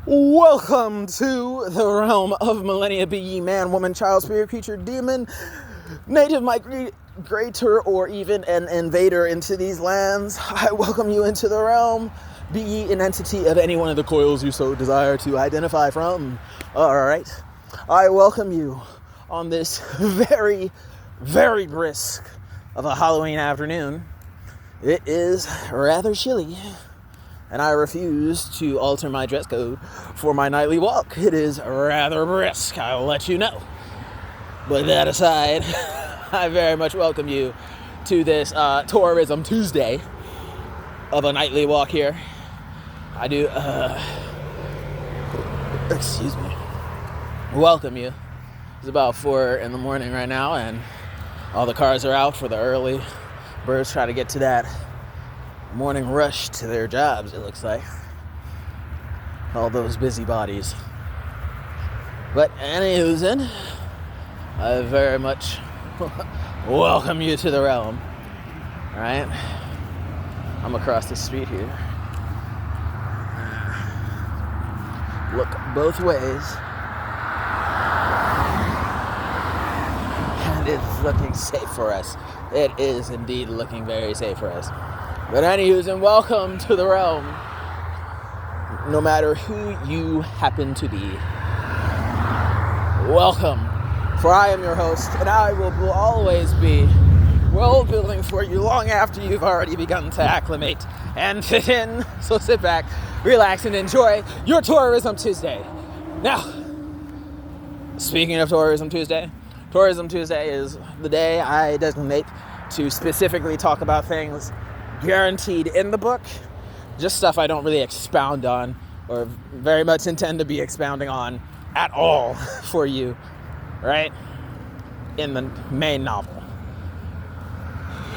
Welcome to the realm of Millenia, be ye man, woman, child, spirit, creature, demon, native migrator, or even an invader into these lands. I welcome you into the realm, be ye an entity of any one of the coils you so desire to identify from. Alright, I welcome you on this very, very brisk of a Halloween afternoon. It is rather chilly, and I refuse to alter my dress code for my nightly walk. It is rather brisk, I'll let you know. But that aside, I very much welcome you to this Tourism Tuesday of a nightly walk here. I do, welcome you. It's about 4 in the morning right now, and all the cars are out for the early birds try to get to that morning rush to their jobs, it looks like. All those busybodies. But anywho's, I very much welcome you to the realm. Alright? I'm across the street here. Look both ways. And it's looking safe for us. It is indeed looking very safe for us. But anywho's, welcome to the realm, no matter who you happen to be. Welcome, for I am your host, and I will always be world building for you long after you've already begun to acclimate and fit in. So sit back, relax, and enjoy your Tourism Tuesday. Now, speaking of Tourism Tuesday is the day I designate to specifically talk about things guaranteed in the book, just stuff I don't really expound on or very much intend to be expounding on at all for you, right? In the main novel.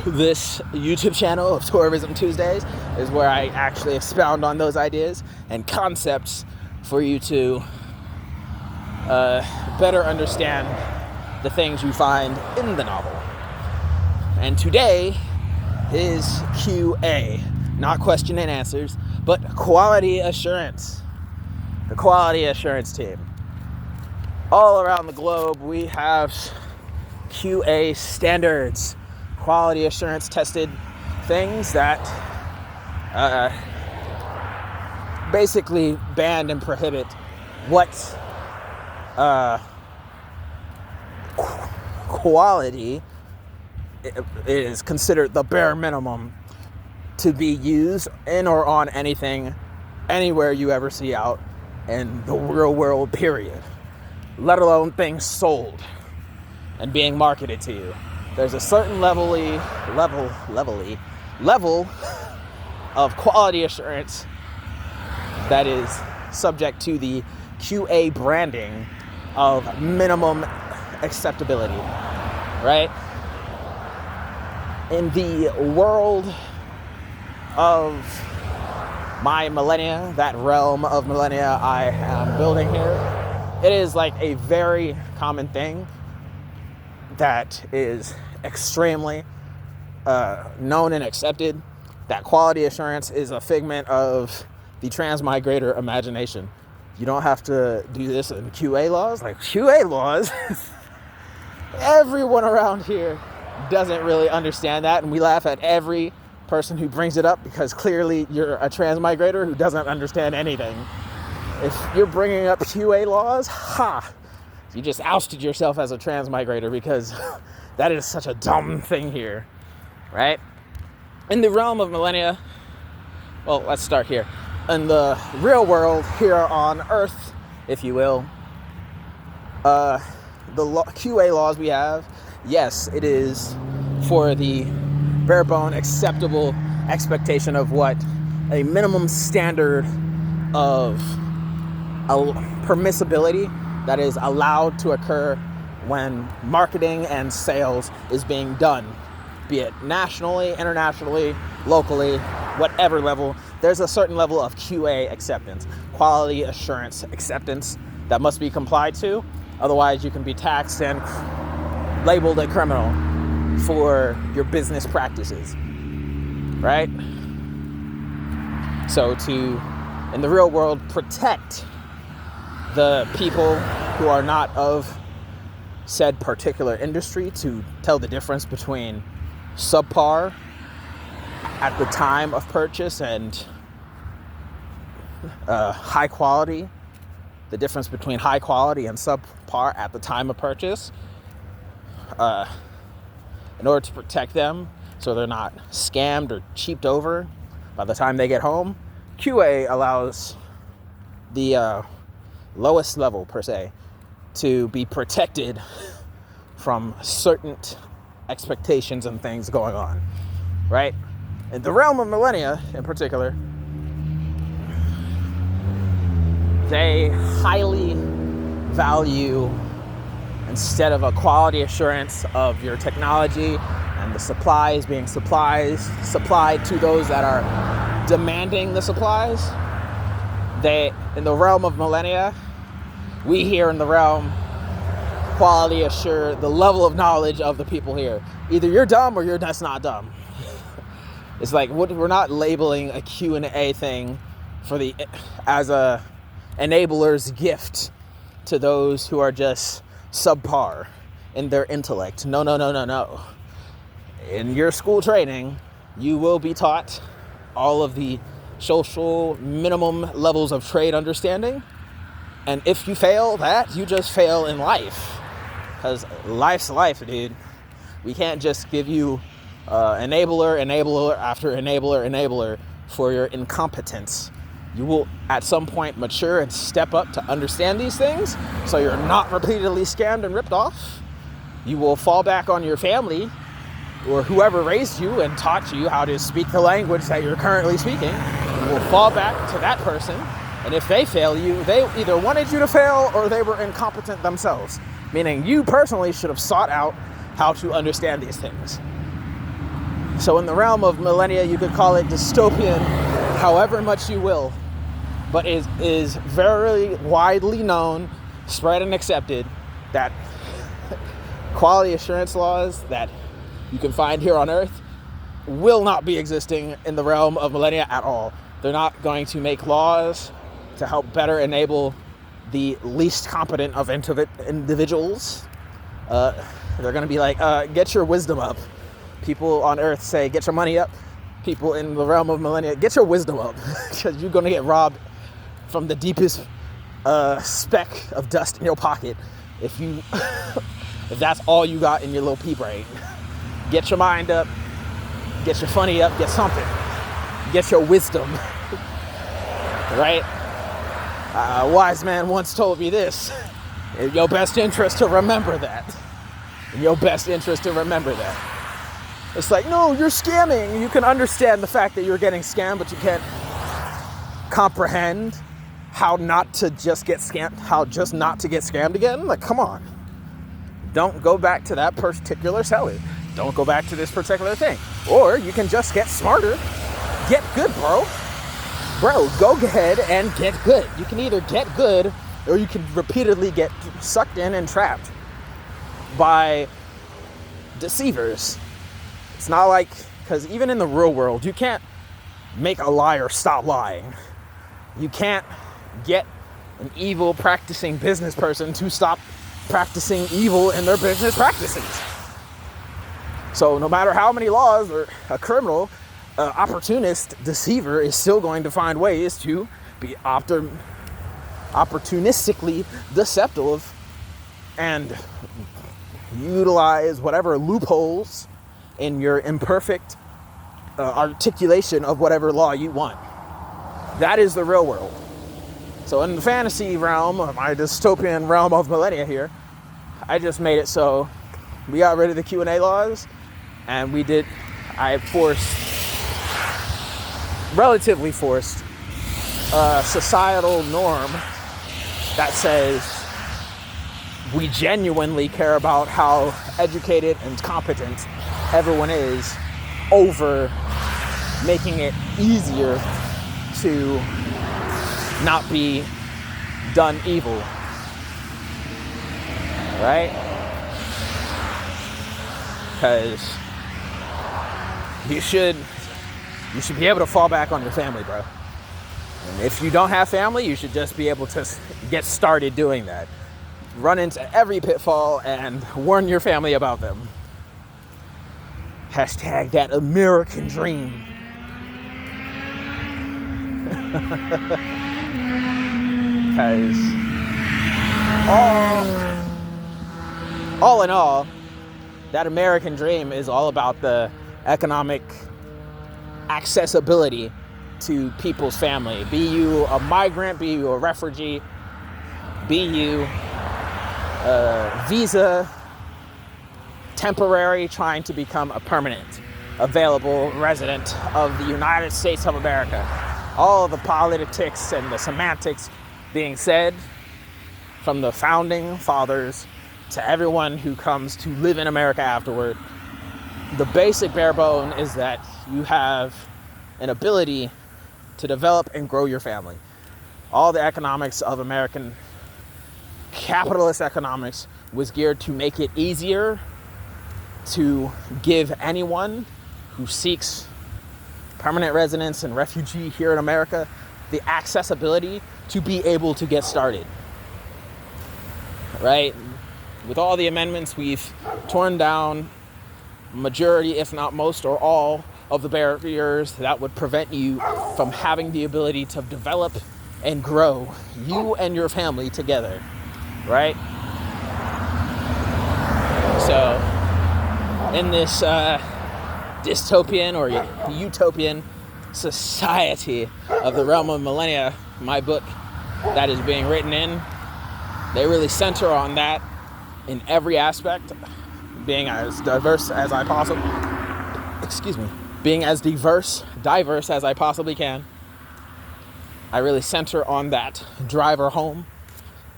This YouTube channel of Tourism Tuesdays is where I actually expound on those ideas and concepts for you to better understand the things you find in the novel. And today is QA, not question and answers, but quality assurance. The quality assurance team. All around the globe, we have QA standards, quality assurance tested things that basically ban and prohibit what quality is considered the bare minimum to be used in or on anything, anywhere you ever see out in the real world, period. Let alone things sold and being marketed to you. There's a certain level of quality assurance that is subject to the QA branding of minimum acceptability, right? In the world of my Millenia, that realm of Millenia I am building here, it is like a very common thing that is extremely known and accepted, that quality assurance is a figment of the transmigrator imagination. You don't have to do this in QA laws. Like QA laws, everyone around here doesn't really understand that, and we laugh at every person who brings it up because clearly you're a transmigrator who doesn't understand anything. If you're bringing up QA laws, you just ousted yourself as a transmigrator because that is such a dumb thing here, right? In the realm of Millenia, well, let's start here. In the real world here on Earth, if you will, the QA laws we have, yes, it is for the bare bone acceptable expectation of what a minimum standard of permissibility that is allowed to occur when marketing and sales is being done, be it nationally, internationally, locally, whatever level. There's a certain level of QA acceptance, quality assurance acceptance, that must be complied to. Otherwise, you can be taxed and labeled a criminal for your business practices, right? So to, in the real world, protect the people who are not of said particular industry to tell the difference between subpar at the time of purchase and high quality, the difference between high quality and subpar at the time of purchase, in order to protect them so they're not scammed or cheaped over by the time they get home. QA allows the lowest level, per se, to be protected from certain expectations and things going on, right? In the realm of Millenia, in particular, they highly value, instead of a quality assurance of your technology and the supplies being supplied to those that are demanding the supplies, in the realm of Millenia, we here in the realm quality assure the level of knowledge of the people here. Either you're dumb or you're just not dumb. It's like, we're not labeling a Q&A thing as a enabler's gift to those who are just subpar in their intellect. No. In your school training, you will be taught all of the social minimum levels of trade understanding. And if you fail that, you just fail in life. Because life's life, dude. We can't just give you enabler after enabler for your incompetence. You will at some point mature and step up to understand these things so you're not repeatedly scammed and ripped off. You will fall back on your family or whoever raised you and taught you how to speak the language that you're currently speaking. You will fall back to that person, and if they fail you, they either wanted you to fail or they were incompetent themselves, meaning you personally should have sought out how to understand these things. So in the realm of Millenia, you could call it dystopian however much you will, but it is very widely known, spread and accepted, that quality assurance laws that you can find here on Earth will not be existing in the realm of Millenia at all. They're not going to make laws to help better enable the least competent of individuals. They're going to be like, get your wisdom up. People on Earth say, get your money up. People in the realm of Millenia, get your wisdom up, because you're going to get robbed from the deepest speck of dust in your pocket if you if that's all you got in your little pea brain. Get your mind up, get your funny up, get something. Get your wisdom, right? A wise man once told me this: in your best interest to remember that. In your best interest to remember that. It's like, no, you're scamming. You can understand the fact that you're getting scammed, but you can't comprehend how not to just get scammed again. Like, come on. Don't go back to that particular seller. Don't go back to this particular thing. Or you can just get smarter. Get good, bro. Bro, go ahead and get good. You can either get good or you can repeatedly get sucked in and trapped by deceivers. It's not like, because even in the real world, you can't make a liar stop lying. You can't get an evil practicing business person to stop practicing evil in their business practices. So no matter how many laws, or a criminal, opportunist deceiver is still going to find ways to be opportunistically deceptive and utilize whatever loopholes in your imperfect articulation of whatever law you want. That is the real world. So in the fantasy realm, or my dystopian realm of Millenia here, I just made it so we got rid of the Q&A laws, and I relatively forced a societal norm that says we genuinely care about how educated and competent everyone is, over making it easier to not be done evil, right? Because you should be able to fall back on your family, bro. And if you don't have family, you should just be able to get started doing that. Run into every pitfall and warn your family about them. Hashtag that American dream. Because all in all, that American dream is all about the economic accessibility to people's family. Be you a migrant, be you a refugee, be you a visa temporary trying to become a permanent available resident of the United States of America. All the politics and the semantics being said from the founding fathers to everyone who comes to live in America afterward. The basic bare bone is that you have an ability to develop and grow your family. All the economics of American capitalist economics was geared to make it easier to give anyone who seeks permanent residence and refugee here in America the accessibility to be able to get started. Right? With all the amendments, we've torn down majority, if not most or all, of the barriers that would prevent you from having the ability to develop and grow you and your family together, right? So, in this dystopian or utopian society of the realm of Millenia, my book that is being written in, they really center on that in every aspect, being as diverse as I possibly, being as diverse as I possibly can. I really center on that driver home,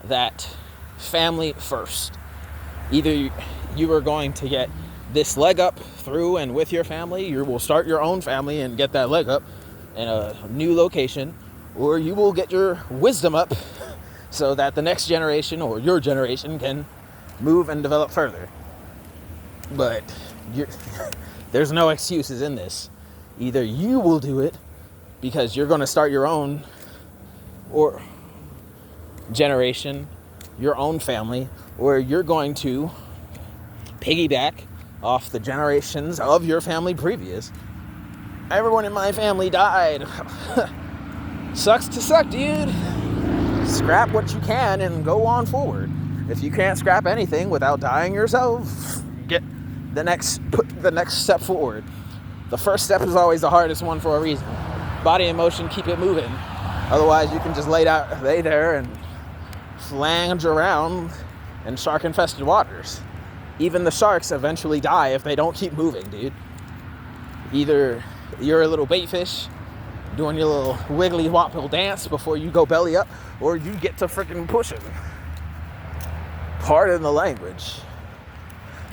that family first. Either you are going to get this leg up through and with your family, you will start your own family and get that leg up in a new location, or you will get your wisdom up so that the next generation or your generation can move and develop further. But there's no excuses in this. Either you will do it because you're going to start your own or generation, your own family, or you're going to piggyback off the generations of your family previous. Everyone in my family died. Sucks to suck, dude. Scrap what you can and go on forward. If you can't scrap anything without dying yourself, put the next step forward. The first step is always the hardest one for a reason. Body in motion, keep it moving. Otherwise, you can just lay there and flange around in shark-infested waters. Even the sharks eventually die if they don't keep moving, dude. Either you're a little bait fish doing your little wiggly wobble dance before you go belly up, or you get to freaking pushing. Pardon the language.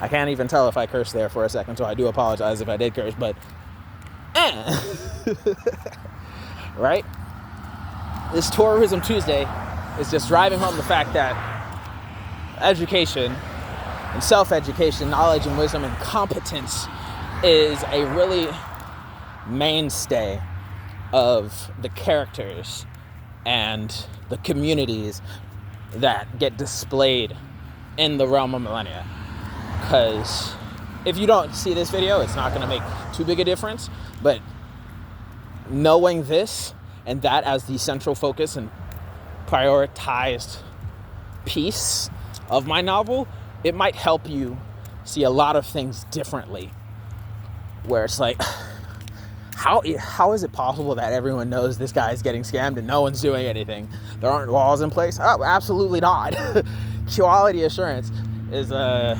I can't even tell if I cursed there for a second, so I do apologize if I did curse, but right? This Tourism Tuesday is just driving home the fact that education and self-education, knowledge and wisdom and competence is a really mainstay of the characters and the communities that get displayed in the realm of Millenia. Because if you don't see this video, it's not going to make too big a difference. But knowing this and that as the central focus and prioritized piece of my novel, it might help you see a lot of things differently. Where it's like, how is it possible that everyone knows this guy's getting scammed and no one's doing anything? There aren't laws in place? Oh, absolutely not. Quality assurance is a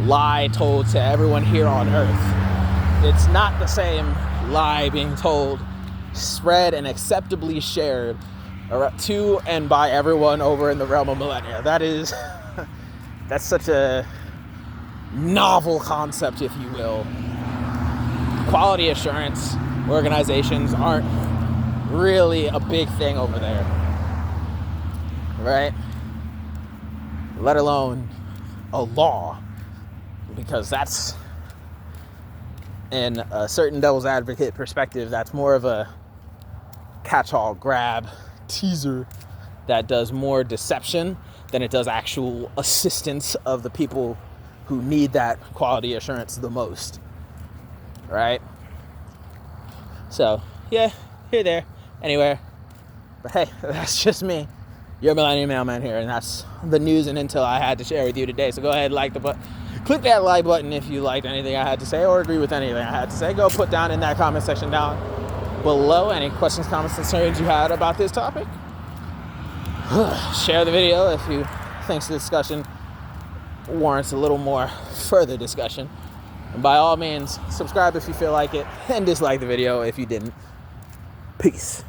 lie told to everyone here on Earth. It's not the same lie being told, spread, and acceptably shared to and by everyone over in the realm of Millenia. That's such a novel concept, if you will. Quality assurance organizations aren't really a big thing over there, right? Let alone a law, because that's, in a certain devil's advocate perspective, that's more of a catch-all grab teaser that does more deception than it does actual assistance of the people who need that quality assurance the most, right? So, yeah, here, there, anywhere. But hey, that's just me. Your Millennium Mailman here, and that's the news and intel I had to share with you today. So go ahead and click that like button if you liked anything I had to say or agree with anything I had to say. Go put down in that comment section down below any questions, comments, concerns you had about this topic. Share the video if you think the discussion warrants a little more further discussion. And by all means, subscribe if you feel like it, and dislike the video if you didn't. Peace.